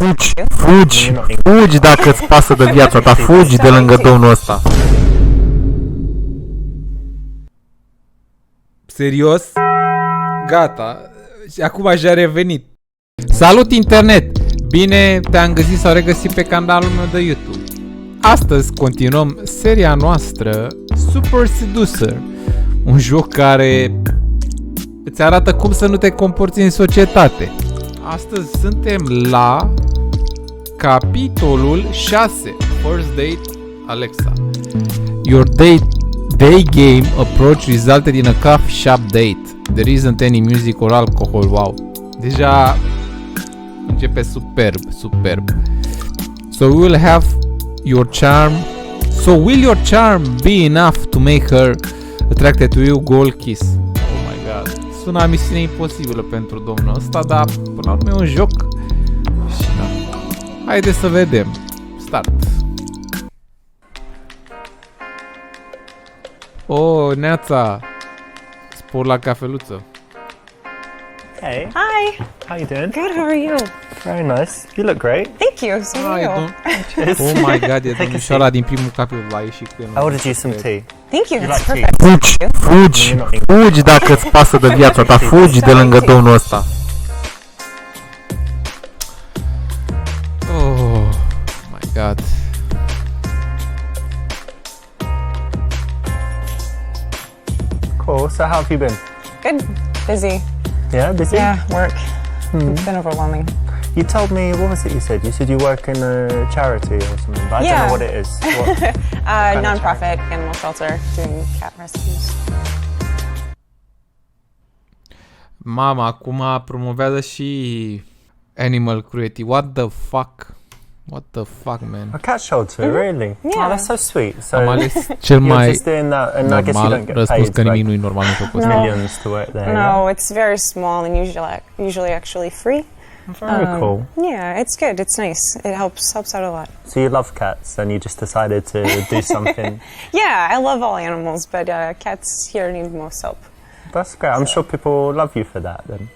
Fugi dacă îți pasă de viața ta, fugi de lângă domnul ăsta. Serios? Gata. Și acum și-a revenit. Salut internet! Bine te-am găsit sau regăsit pe canalul meu de YouTube. Astăzi continuăm seria noastră Super Seducer, un joc care îți arată cum să nu te comporți în societate. Astăzi suntem la capitolul 6, First Date Alexa. Your day game approach resulted in a coffee shop date. There isn't any music or alcohol. Wow. Deja începe superb. So will your charm be enough to make her attracted to you? Goal kiss. Oh my god. Sună misiune imposibilă pentru domnul ăsta, dar până la urmă e un joc. Și da. Haideți să vedem. Start. Oh, Neața. Spor la cafeluță. Hey. Hi. How you doing? Good, how are you? Very nice. You look great. Thank you, so do you. Cheers. Oh my god, e domnișoara din primul capitol la ieșit când... I ordered you some tea. Thank you, You that's like perfect. Fugi dacă îți pasă de viața ta, fugi de lângă domnul ăsta. Oh my god. Cool. So how have you been? Good, busy. Yeah, busy? Yeah, work. It's been overwhelming. You told me, what was it you said? You said you work in a charity or something, but I don't know what it is. What? Non-profit animal shelter doing cat rescues. Mama, acum promovează și animal cruelty. What the fuck, man? A cat shelter, really? Yeah. Oh, that's so sweet. So Am ales cel you're mai just doing that, and I guess you normal don't get răspuns paid că nimic like nu-i normal în jocul ăsta. millions to work there. No, it's very small and usually actually free. Very cool. Yeah, it's good. It's nice. It helps out a lot. So you love cats, and you just decided to do something. Yeah, I love all animals, but cats here need most help. That's great. I'm sure people love you for that then.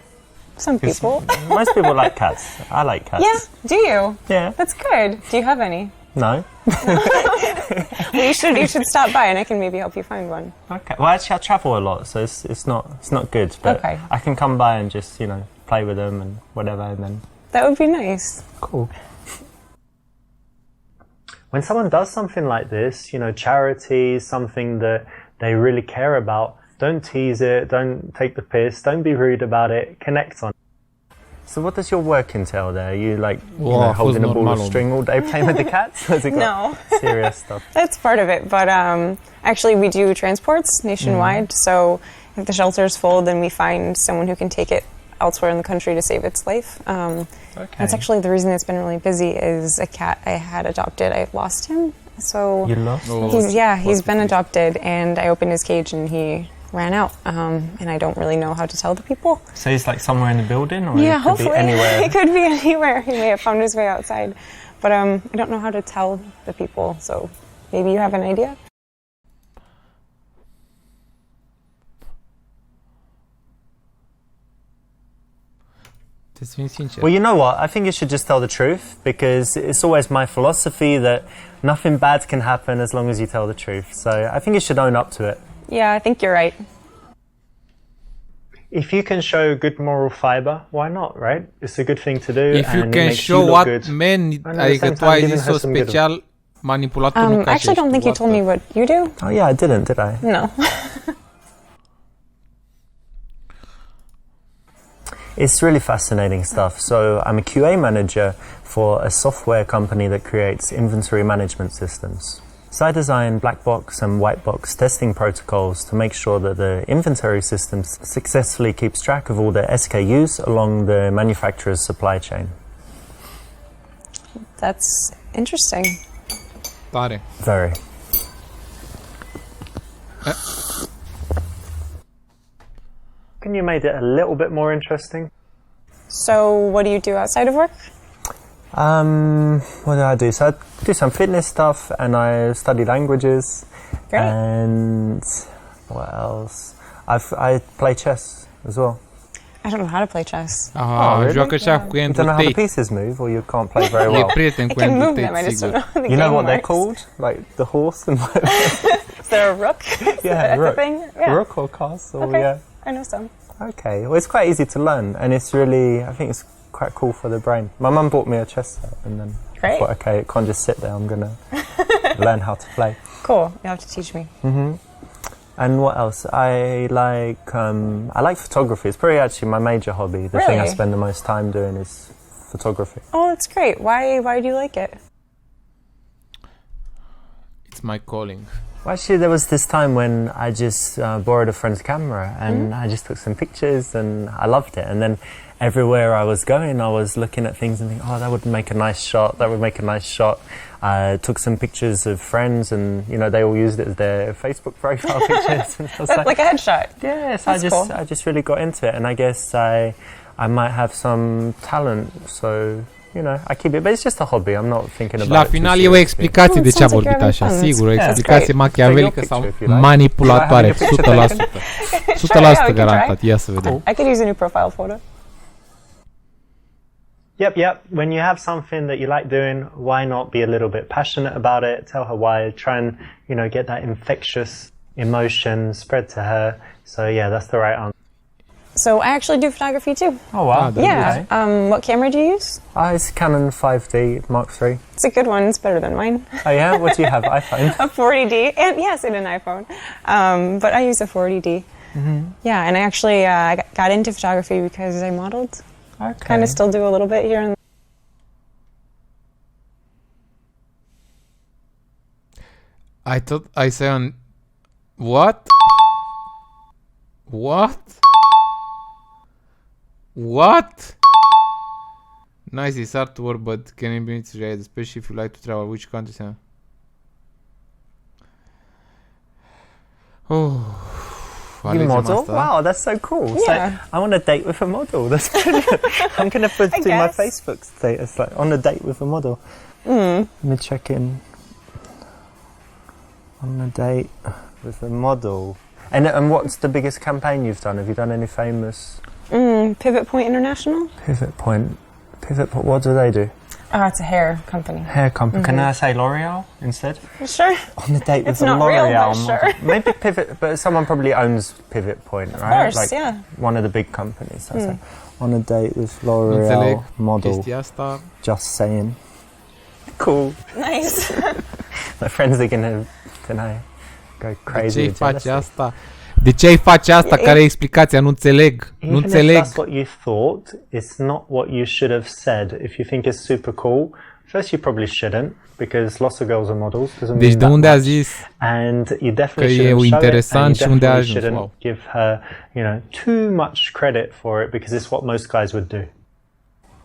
Some people. Most people like cats. I like cats. Yeah, do you? Yeah. That's good. Do you have any? No. Well, you should stop by and I can maybe help you find one. Okay. Well, actually, I travel a lot, so it's not good. But Okay. I can come by and just play with them and whatever, and then That would be nice. cool. When someone does something like this, charity, something that they really care about, don't tease it, don't take the piss, don't be rude about it, connect on it. So what does your work entail there? Are you holding a ball of string all day playing with the cats? Has it got No. serious stuff? That's part of it, but actually we do transports nationwide, so if the shelter's full, then we find someone who can take it elsewhere in the country to save its life. That's actually the reason it's been really busy is a cat I had adopted. I lost him, so You lost? he's been adopted, and I opened his cage and he ran out, and I don't really know how to tell the people. So he's like somewhere in the building, or Yeah, he could hopefully be anywhere? he could be anywhere. He may have found his way outside, but I don't know how to tell the people. So maybe you have an idea. Well, you know what? I think you should just tell the truth, because it's always my philosophy that nothing bad can happen as long as you tell the truth. So I think you should own up to it. Yeah, I think you're right. If you can show good moral fiber, why not, right? It's a good thing to do. If you and can it makes show you look what good. men, And at the adică same tu time, ai giving zis-o her some good special, manipulatul nu ca I actually don't think you told me what you do. Oh yeah, I didn't, did I? No. It's really fascinating stuff. So I'm a QA manager for a software company that creates inventory management systems. So I design black box and white box testing protocols to make sure that the inventory system successfully keeps track of all the SKUs along the manufacturer's supply chain. That's interesting. Tare. Very. Can you make it a little bit more interesting? So what do you do outside of work? What do I do? So I do some fitness stuff, and I study languages. Great. And what else? I play chess as well. I don't know how to play chess. really? Joacă așa cu You don't know how the Andrew Tate. pieces move, or you can't play very E well? prieten I cu can Andrew move them, I Tate, just don't sigur. know how the You know game what they're works. called? Like the horse and Is there a rook? yeah, That's rook. a thing? Yeah. Rook or castle, Okay. yeah. I know some. Okay, well it's quite easy to learn, and it's really, I think it's quite cool for the brain. My mum bought me a chess set, and then I Great. thought, okay, it can't just sit there, I'm gonna learn how to play. Cool. You'll have to teach me. And what else? I like photography. It's probably actually my major hobby. The thing I Really? spend the most time doing is photography. Oh, that's great. Why do you like it? It's my calling. Well, actually, there was this time when I just borrowed a friend's camera and I just took some pictures and I loved it. And then everywhere I was going, I was looking at things and thinking, oh, that would make a nice shot. That would make a nice shot. I took some pictures of friends and, you know, they all used it as their Facebook profile pictures. And I was Like a headshot. yes, That's cool. I just really got into it. And I guess I might have some talent. So, you know, I keep it. But it's just a hobby. I'm not thinking Și about la it too final e o seriously. explicație de ce a Sounds like vorbit you're așa, having fun. sigur, o Yeah, explicație that's great. machiavelică Take your sau picture if you like. manipulatoare, Do I have your 100%. 100% Yeah, we can garantat, try. ia să vedem. I could use a new profile photo. Yep. When you have something that you like doing, why not be a little bit passionate about it? Tell her why. Try and, you know, get that infectious emotion spread to her. So yeah, that's the right answer. So I actually do photography too. Oh wow. Yeah. What camera do you use? It's Canon 5D Mark III. It's a good one. It's better than mine. Oh yeah? What do you have? iPhone? A 40D, and yes, and an iPhone. But I use a 40D. Yeah, and I actually got into photography because I modeled. Okay. Kind of still do a little bit here and I thought I say on... What? What? What? Nice, it's artwork, but can it be read, especially if you like to travel? Which countries? Oh, You alegem model? asta. Wow, that's so cool. Yeah. So I want a date with a model. That's brilliant. I'm going to put I it in my guess. Facebook status, like, on a date with a model. Let me check in. On a date with a model. And what's the biggest campaign you've done? Have you done any famous... Pivot Point International. Pivot Point, what do they do? It's a hair company. Hair company. Can I say L'Oreal instead? Sure. On a date with It's a not real, L'Oreal but model. sure. Maybe Pivot, but someone probably owns Pivot Point, right? Of course, like yeah. one of the big companies. I say. On a date with Nu înțeleg L'Oreal model. chestia asta. Just saying. Cool. Nice. My friends are gonna go De crazy. ce-i with face jealousy. asta? De ce ai face asta? Care e explicația? Nu înțeleg. Nu Even if înțeleg. that's what you thought, it's not what you should have said. If you think it's super cool, first you probably shouldn't, because lots of girls are models. Doesn't Deci mean de that unde a much. zis And you că definitely e shouldn't show it, interesant and și you unde a definitely ajuns? shouldn't Wow. give her, too much credit for it, because it's what most guys would do.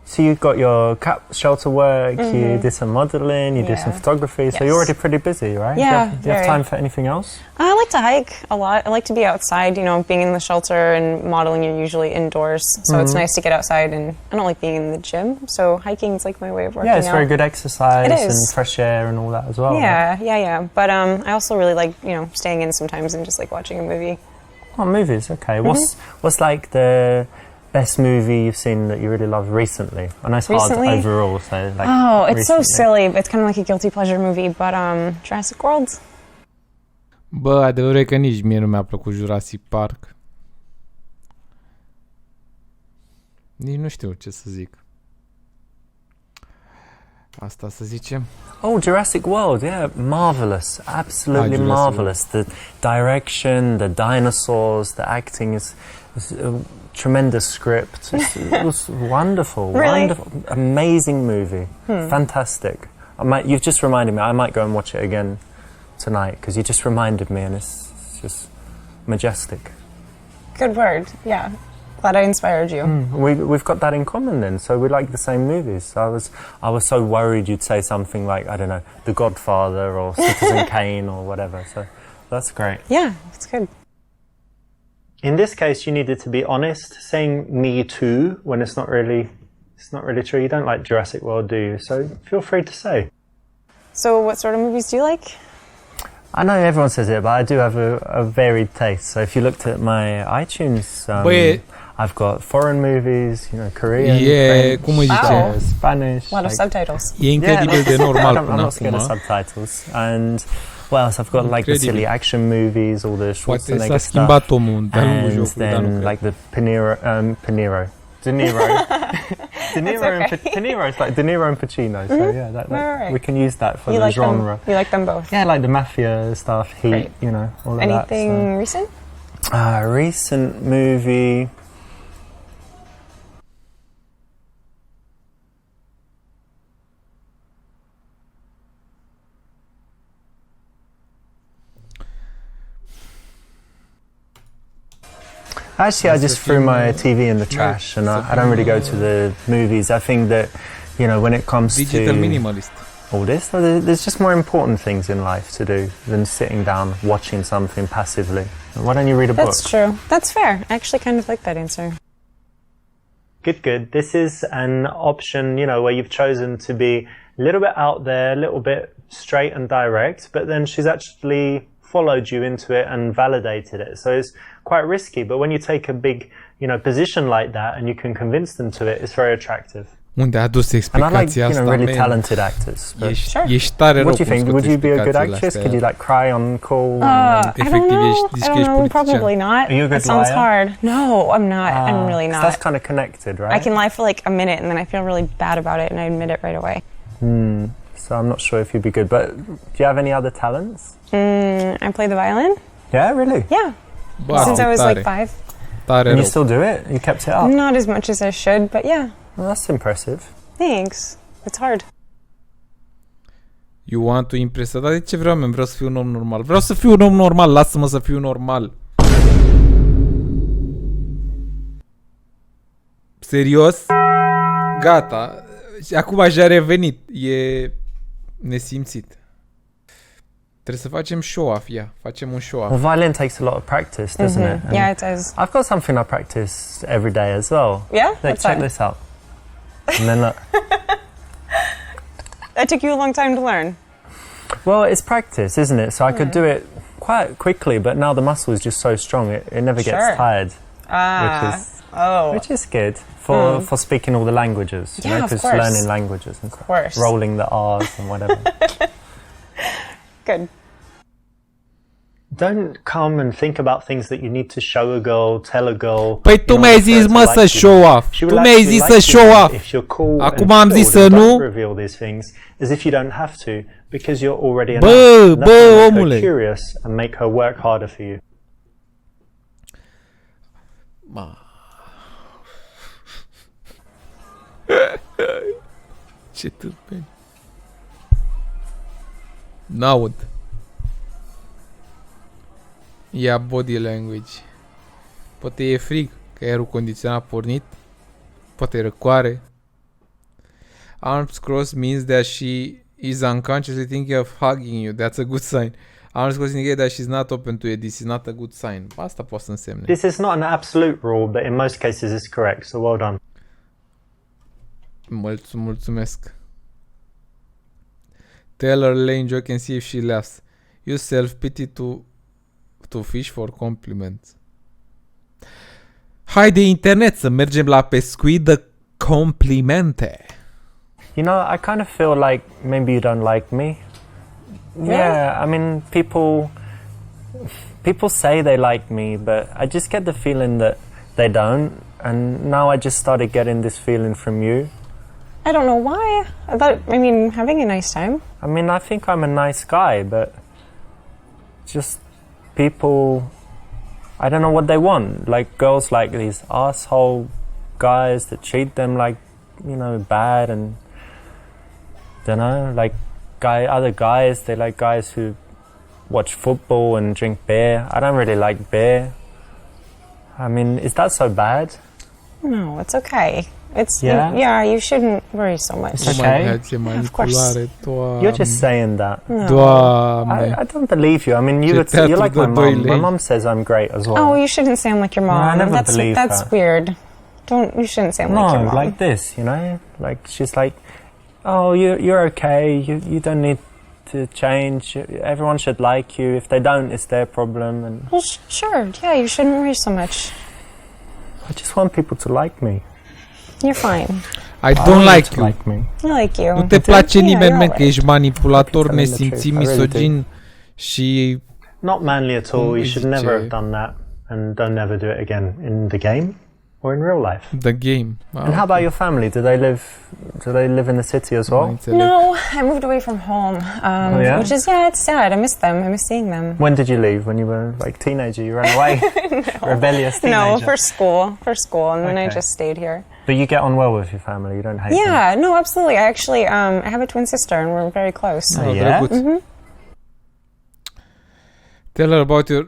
So you got your shelter work, you did some modeling, you did some Yeah. photography, so Yes. you're already pretty busy, right? Yeah, Do you have very. time for anything else? I like to hike a lot. I like to be outside, being in the shelter and modeling, you're usually indoors. So it's nice to get outside, and I don't like being in the gym. So hiking is like my way of working Yeah, it's out. very good exercise It is. and fresh air and all that as well. right? Yeah. But I also really like, staying in sometimes and just like watching a movie. Oh, movies, okay. What's like the best movie you've seen that you really love recently? I know it's Recently? hard overall, so like. Oh, it's so recently. silly. It's kind of like a guilty pleasure movie, but Jurassic World. Bă, adevărul e că nici mie nu mi-a plăcut Jurassic Park. Nici nu știu ce să zic. Asta să zicem. Oh, Jurassic World, yeah, marvelous, absolutely Jurassic marvelous. The direction, the dinosaurs, the acting is a tremendous script. It was wonderful, Really? wonderful, amazing movie, fantastic. You've just reminded me. I might go and watch it again tonight because you just reminded me, and it's just majestic. Good word. Yeah. Glad I inspired you. We've got that in common then, so we like the same movies. I was so worried you'd say something like, I don't know, The Godfather or Citizen Kane or whatever, so that's great. Yeah, it's good. In this case, you needed to be honest, saying me too when it's not really true. You don't like Jurassic World, do you? So feel free to say. So what sort of movies do you like? I know everyone says it, but I do have a varied taste. So if you looked at my iTunes, Băi, I've got foreign movies, you know, Korean, Yeah, French, cum îi zice? Spanish. A lot of subtitles. E incredibil de normal I'm până not scared of acum. subtitles. And what else? I've got like the silly action movies, all the Poate Schwarzenegger s-a schimbat omul de-a lungul and jocului, dar nu then cred. like the De Niro. De Niro. De Niro and okay. De Niro is like De Niro and Pacino. So yeah, Alright. we can use that for You the like genre. them? You like them both? Yeah, like the mafia stuff, Heat, Great. you know, all of Anything recent? that. So. Recent movie. Actually, I just threw my TV in the trash, and I don't really go to the movies. I think that, you know, when it comes Digital to minimalist. all this, there's just more important things in life to do than sitting down watching something passively. Why don't you read a book? That's true. That's fair. I actually kind of like that answer. Good. This is an option, you know, where you've chosen to be a little bit out there, a little bit straight and direct, but then she's actually followed you into it and validated it. So it's quite risky, but when you take a big, you know, position like that and you can convince them to it, it's very attractive. Unde a dus And I like, explicația you know, asta, really man? talented actors. But Ești tare rău what do you cum think? scoți Would you be a good explicațiile actress? astea. Could you like cry on call? I don't Efectiv, know. ești- zici I că don't ești know. politician. Probably not. Are you a good It sounds liar? hard. No, I'm not. I'm really 'cause not. That's kind of connected, right? I can lie for like a minute and then I feel really bad about it and I admit it right away. So I'm not sure if you'd be good. But do you have any other talents? I play the violin. Yeah, really? Yeah. Bă, Since I was tare, like 5. tare And you rău. still do it? You kept it up? Not as much as I should, but yeah. Well, that's impressive. Thanks. It's hard. You want to impress. Dar de ce vreau, man? Vreau să fiu un om normal. Vreau să fiu un om normal. Lasă-mă să fiu normal. Serios? Gata. Și acum și-a revenit. E nesimțit. Trebuie să facem show-off, ia. Facem un show-off. Well, violin takes a lot of practice, doesn't it? And Yeah, it does. I've got something I practice every day as well. Yeah? Like, What's check that? this out. And then look. That took you a long time to learn. Well, it's practice, isn't it? So I could do it quite quickly, but now the muscle is just so strong, it never gets Sure. tired, Ah. Oh. which is good for speaking all the languages. You Yeah, know, of because course. learning languages and course. rolling the R's and whatever. Good. Don't come and think about things that you need to show a girl, tell a girl. Păi tu mi-ai zis, mă, să show off. Tu mi-ai zis să show off. If you're cool Acum and am zis chilled să and nu. don't reveal these things as if you don't have to because you're already enough. Bă, And that's bă, gonna make her omule. curious and make her work harder for you. Ce tâmpeni. N-aud. Ia body language. Poate e frig, că aerul condiționat pornit. Poate e răcoare. Arms crossed means that she is unconsciously thinking of hugging you. That's a good sign. Arms crossed indicate that she's not open to it. This is not a good sign. Asta poate să însemne. This is not an absolute rule, but in most cases it's correct, so well done. Mulțumesc. Tell her lame joke and see if she laughs. Use self-pity to fish for compliments. Haide internet să mergem la pescuit de complimente. You know, I kind of feel like maybe you don't like me. Yeah, I mean, people say they like me, but I just get the feeling that they don't. And now I just started getting this feeling from you. I don't know why. I mean, having a nice time. I mean, I think I'm a nice guy, but just people, I don't know what they want. Like girls like these asshole guys that treat them like, you know, bad, and don't know, like other guys, they like guys who watch football and drink beer. I don't really like beer. I mean, is that so bad? No, it's okay. It's Yeah? you shouldn't worry so much. It's okay. Ce manipulare, You're just saying that. No. Doamne. I don't believe you. I mean, Ce you're like my teatru de doi mum. My lei. mum says I'm great as well. Oh, you shouldn't sound like your No, mom. I never that's believe that's her. weird. You shouldn't sound like your No, mom. like this, you know? Like, she's like, oh, you're okay. You don't need to change. Everyone should like you. If they don't, it's their problem. And Well, sure. Yeah, you shouldn't worry so much. I just want people to like me. You're fine. I don't like to you. like me. I like you. Nu te place Yeah, nimeni, you're mă, că alright. ești manipulator, Telling the nesimțit, truth, I really misogin și... Not manly at all. You should never have zice? done that, and don't ever do it again in the game or in real life. The game. And how about your family? Do they live in the city as well? No, I moved away from home, yeah? which is, it's sad. I miss them. I miss seeing them. When did you leave? When you were like teenager? You ran away? Rebellious teenager? No, for school, and then I Okay. just stayed here. But you get on well with your family? You don't hate them? Yeah, no, absolutely. I actually, I have a twin sister, and we're very close. Oh, yeah? Drăguț. Tell her about your...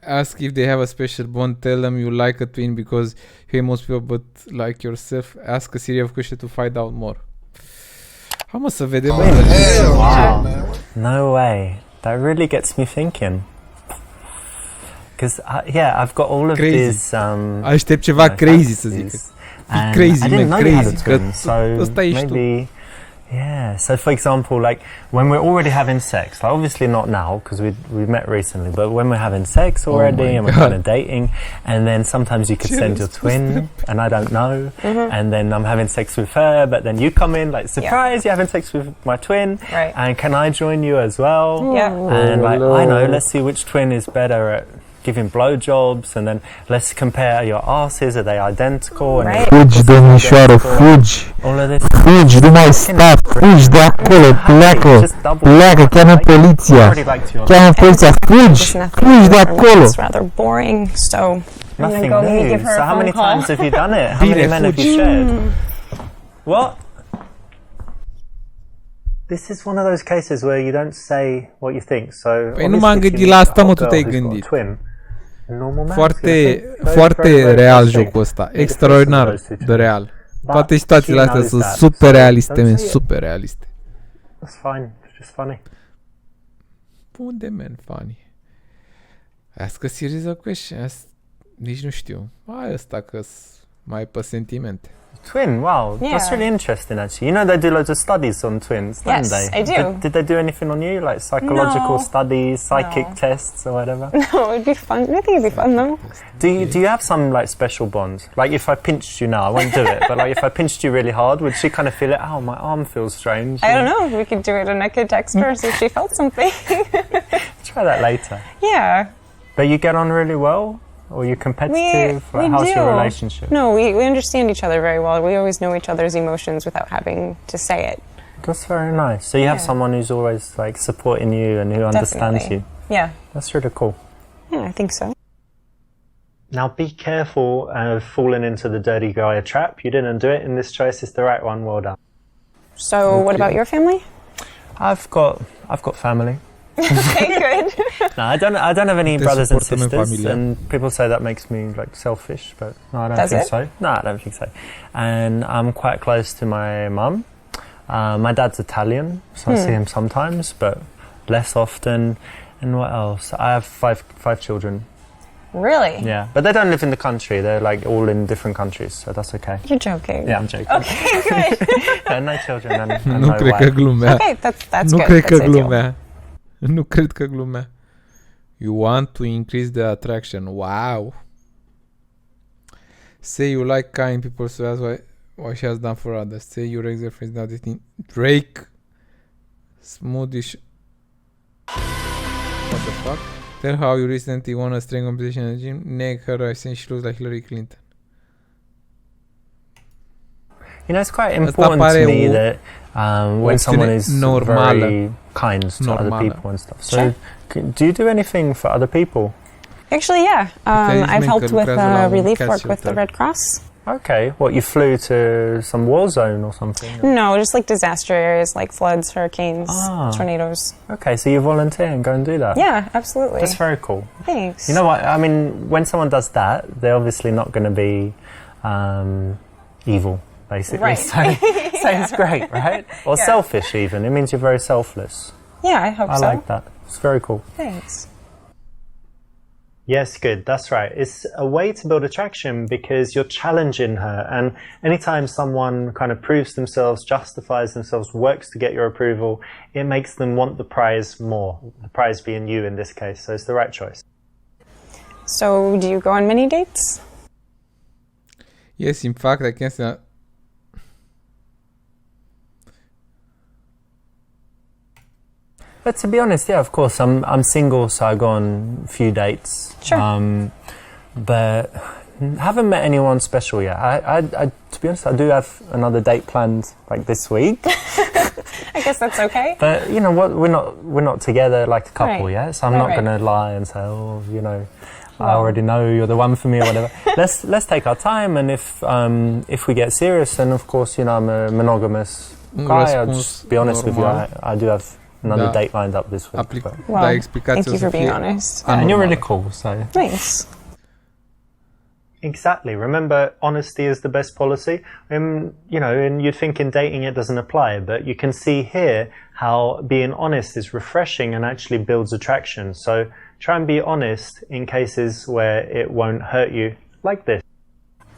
Ask if they have a special bond. Tell them you like a twin because you hate most people but like yourself. Ask a series of questions to find out more. Hai mă să vedem. Wow. No way. That really gets me thinking. Because, I've got all of Crazy. these... Aștept ceva crazy să zic. And Crazy, I didn't man, know you had a crazy. twin, so Ăsta ești tu. maybe... Yeah, so for example, like when we're already having sex, like obviously not now because we've met recently, but when we're having sex already and we're kind of dating, and then sometimes you could send your twin and I don't know, and then I'm having sex with her, but then you come in like, surprise, you're having sex with my twin, Right. and can I join you as well? Yeah. And like, I know, let's see which twin is better at giving blowjobs, and then let's compare your asses, are they identical? And Right. Fugi, domnișoară, fugi! all of this. Fugi, nu mai sta, fugi de acolo, pleacă! Pleacă, cheamă poliția! Cheamă poliția, fugi! Fugi de acolo! It's rather boring, so I'm gonna Nothing go maybe new. give her So a how phone many call. times have you done it? How many men have you shared? What? This is one of those cases where you don't say what you think. So Păi nu m-am obviously if gândit you la meet asta, a mă, hot tu girl te-ai who's got a gândit. twin, a normal man's Foarte, gonna think very, foarte very, very real first jocul thing. ăsta. Be the Extraordinar first of those two de real. But Toate situațiile she astea knows sunt that, super so realiste, don't men, say it. super realiste. That's fine. It's just funny. Unde, man, funny? Ask a series of questions. Nici nu știu. Hai ăsta că mai pe sentimente. Twin, wow, Yeah. that's really interesting actually. You know they do loads of studies on twins, don't Yes, they? I do. Did they do anything on you, like psychological No. studies, psychic No. tests or whatever? No, it'd be fun. I think it'd be fun though. Do you have some like special bond? Like if I pinched you now, I won't do it, but like if I pinched you really hard, would she kind of feel it? Oh, my arm feels strange. I don't know. We could do it, and I could text her see if she felt something. Try that later. Yeah. But you get on really well, or you're competitive? We How's do. your relationship? No, we understand each other very well. We always know each other's emotions without having to say it. That's very nice. So you have Yeah. someone who's always like supporting you and who understands Definitely. you. Yeah. That's really cool. Yeah, I think so. Now be careful of falling into the dirty guy trap. You didn't do it, and this choice is the right one. Well done. So, what about your family? I've got family. Okay, good. No, I don't have any Te brothers and suportăm în sisters, familie. and people say that makes me like selfish, but no, I don't Does think it? so. No, I don't think so. And I'm quite close to my mum. My dad's Italian, so I see him sometimes, but less often. And what else? I have five children. Really? Yeah, but they don't live in the country. They're like all in different countries, so that's okay. You're joking. Yeah, I'm joking. Okay, good. No children and Nu no cred că wife. glumea. Okay, that's Nu good. cred că That's ideal. glumea. Nu cred că glumea. You want to increase the attraction. Wow. Say you like kind people, so that's why she has done for others. Say your ex-girlfriend is now dating Drake. Smoothish. What the fuck? Tell how you recently won a strength competition in the gym. Neg her, I think she looks like Hillary Clinton. You know, it's quite Asta important pare to me o that when someone is normală. very kind to other Normală. people and stuff. So, Sure. do you do anything for other people? Actually, yeah. I've helped că with lucrează la un relief cat work with the shelter. Red Cross. Okay, what, you flew to some war zone or something? No, just like disaster areas like floods, hurricanes, Ah. tornadoes. Okay, so you volunteer and go and do that? Yeah, absolutely. That's very cool. Thanks. You know what, I mean, when someone does that, they're obviously not going to be evil, basically. Right. So it's great, right? Or Yeah. selfish even. It means you're very selfless. Yeah, I hope I so. like that. It's very cool. Thanks. Yes, good. That's right. It's a way to build attraction because you're challenging her. And anytime someone kind of proves themselves, justifies themselves, works to get your approval, it makes them want the prize more. The prize being you in this case. So it's the right choice. So, do you go on many dates? Yes, in fact, I can say. But to be honest, yeah, of course, I'm single, so I go on a few dates. Sure. But haven't met anyone special yet. I to be honest, I do have another date planned like this week. I guess that's okay. But you know what, we're not together like a couple Right. yet, so I'm not Right. gonna lie and say, oh, you know, I already know you're the one for me or whatever. let's take our time, and if we get serious, then of course, you know, I'm a monogamous guy. I'll just be honest with you, I do have another date lined up this week. But, Well, Da explicație thank you o for să being fie honest. and you're really anormală. cool, so Thanks. exactly. Remember, honesty is the best policy. You know, and you'd think in dating it doesn't apply, but you can see here how being honest is refreshing and actually builds attraction. So try and be honest in cases where it won't hurt you, like this.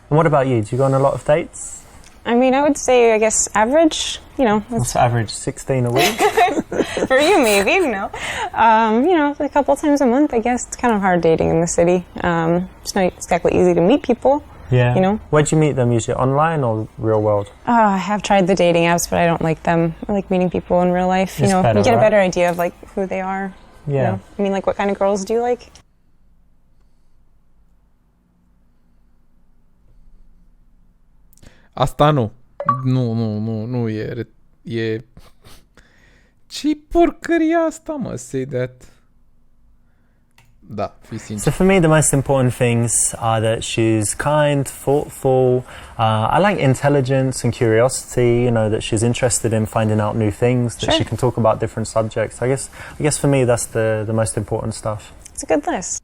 And what about you? Do you go on a lot of dates? I mean, I would say, I guess, average. You know, What's the average? 16 a week? for you maybe, you know, a couple times a month. I guess it's kind of hard dating in the city. It's not exactly easy to meet people. Yeah. You know? Where'd you meet them? Usually online or real world? I have tried the dating apps, but I don't like them. I like meeting people in real life. You It's know, better, you get a right? better idea of like who they are. Yeah. You know? I mean, like, what kind of girls do you like? Asta nu. Nu e... Ce-i porcăria asta, mă? Say that. Da, fii sincer. So for me, the most important things are that she's kind, thoughtful. I like intelligence and curiosity. You know, that she's interested in finding out new things. That she can talk about different subjects. I guess for me, that's the most important stuff. It's a good list.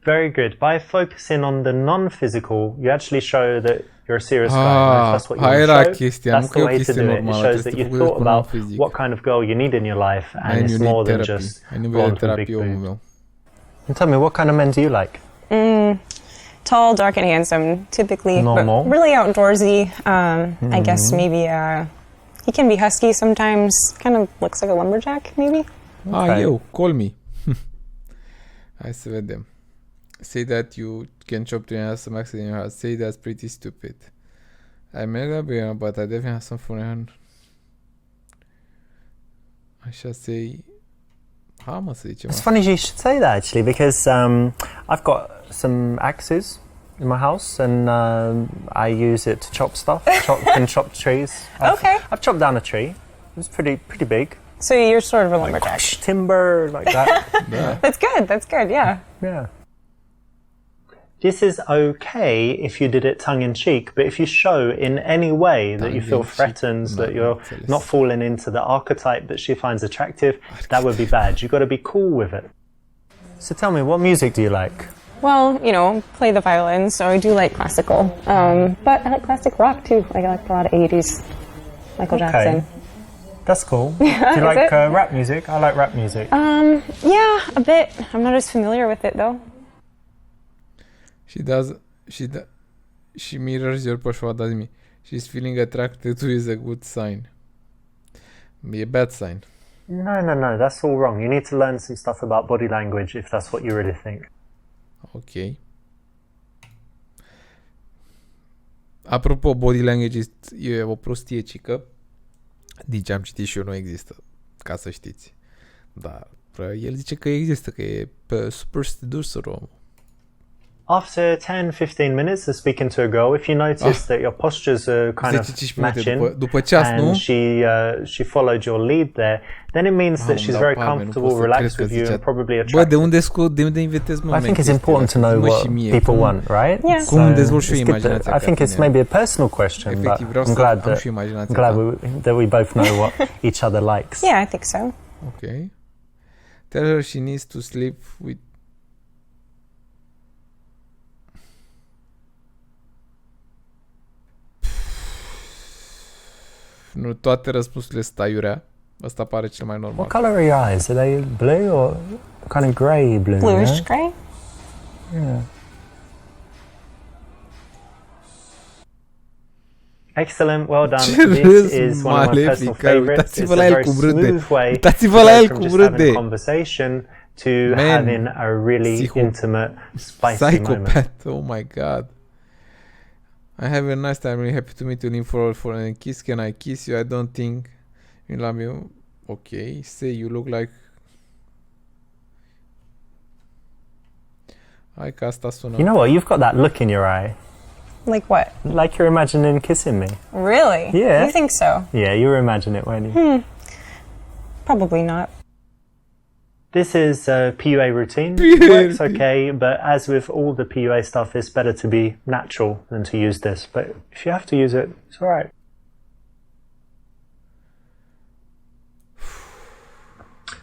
Very good. By focusing on the non-physical, you actually show that you're a serious guy. And if that's what you want era to show, chestia, that's nu că the e o way to chestie do it. It normală, shows trebuie that să you've te thought focusezi pe about fizic. what kind of girl you need in your life, and And it's you need more than therapy. just Ai nevoie de blonde with big terapie, omul boobs. meu. And tell me, what kind of men do you like? Tall, dark, and handsome, typically. Normal. But really outdoorsy. I guess maybe he can be husky sometimes. Kind of looks like a lumberjack, maybe. Eu, call me. Hai să vedem. Say that you can chop to your some accident in your house. Say that's pretty stupid. I made a beer, but I definitely have some fun around. Așa say... mă, să zicem. It's funny you should say that, actually, because I've got some axes in my house, and I use it to chop stuff. Can chop trees. I've chopped down a tree. It's pretty big. So you're sort of a lumberjack. Timber, like that. That's good, yeah. Yeah. This is okay if you did it tongue-in-cheek, but if you show in any way that you feel threatened, that you're not falling into the archetype that she finds attractive, that would be bad. You've got to be cool with it. So tell me, what music do you like? Well, you know, play the violin, so I do like classical. But I like classic rock, too. I like a lot of 80s. Michael Jackson. That's cool. Do you like rap music? I like rap music. Yeah, a bit. I'm not as familiar with it, though. She mirrors your poșoada me. She's feeling attracted to you is a good sign. Be a bad sign. No, that's all wrong. You need to learn some stuff about body language if that's what you really think. Ok. Apropo, body language e o prostie, cică. Din ce am citit și eu, nu există, ca să știți. Dar el zice că există, că e pe Super Seducer omul. After 10-15 minutes of speaking to a girl, if you notice that your postures are kind of matching, după ceas, and nu? she followed your lead there, then it means that she's very comfortable, relaxed with you, and probably attracted. Bă, de unde inventezi I think it's important to know what people want, right? Yeah. Cum îmi dezvolt și eu imaginația? I think it's maybe a personal question, but Efectiv, vreau I'm glad să am și imaginația that we both know what each other likes. Yeah, I think so. Ok. Tell her she needs to sleep with... Nu, toate răspunsurile sunt aiurea. Asta pare cel mai normal. What color are your eyes? Are they blue or kind of grey blue? Bluish yeah? gray? Yeah. Excellent, well done. This is one of my personal favorites. It's a very smooth way to go from just having a conversation to having a really intimate, spicy moment. Oh my god. I have a nice time. Really happy to meet you. For a kiss. Can I kiss you? I don't think you love me. Okay. Say you look like. Hai că asta sună. You know what? You've got that look in your eye. Like what? Like you're imagining kissing me. Really? Yeah. You think so? Yeah, you imagine it, won't you? Probably not. This is a PUA routine. It works okay, but as with all the PUA stuff, it's better to be natural than to use this. But if you have to use it, it's alright.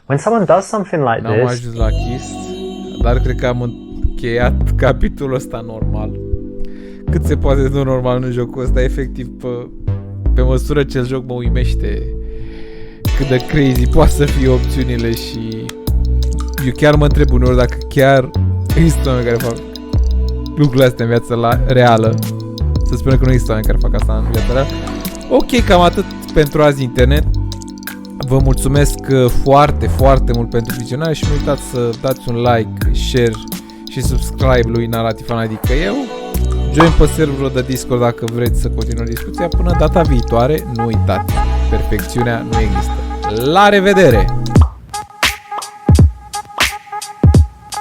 When someone does something like N-am this... ajuns la kiss, dar cred că am încheiat capitolul ăsta normal. Cât se poate de normal în jocul ăsta, efectiv, pe măsură ce el joc mă uimește cât de crazy poate să fie opțiunile și eu chiar mă întreb uneori dacă chiar există oameni care fac lucrurile astea în viața reală. Să spunem că nu există oameni care fac asta în viața reală. Ok, cam atât pentru azi internet. Vă mulțumesc foarte, foarte mult pentru vizionare și nu uitați să dați un like, share și subscribe lui Naratifan, adică eu. Join pe serverul de Discord dacă vreți să continuăm discuția. Până data viitoare, nu uitați, perfecțiunea nu există. La revedere!